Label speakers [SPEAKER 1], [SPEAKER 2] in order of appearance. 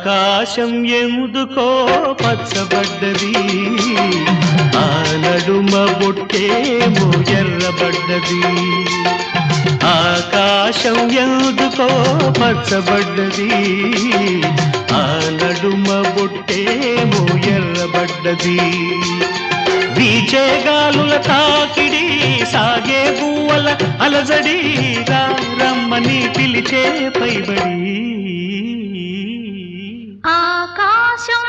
[SPEAKER 1] ఆకాశం ఎందుకో పచ్చబడ్డది, ఆ నడుమ బొట్టేమో ఎర్రబడ్డది. ఆకాశం ఎందుకో పచ్చబడ్డది, ఆ నడుమ బొట్టేమో ఎర్రబడ్డది. వీచే గాలుల తాకిడి, సాగే పువ్వుల అలజడి, రమ్మని పిలిచే పైబడి.
[SPEAKER 2] ఆకాశం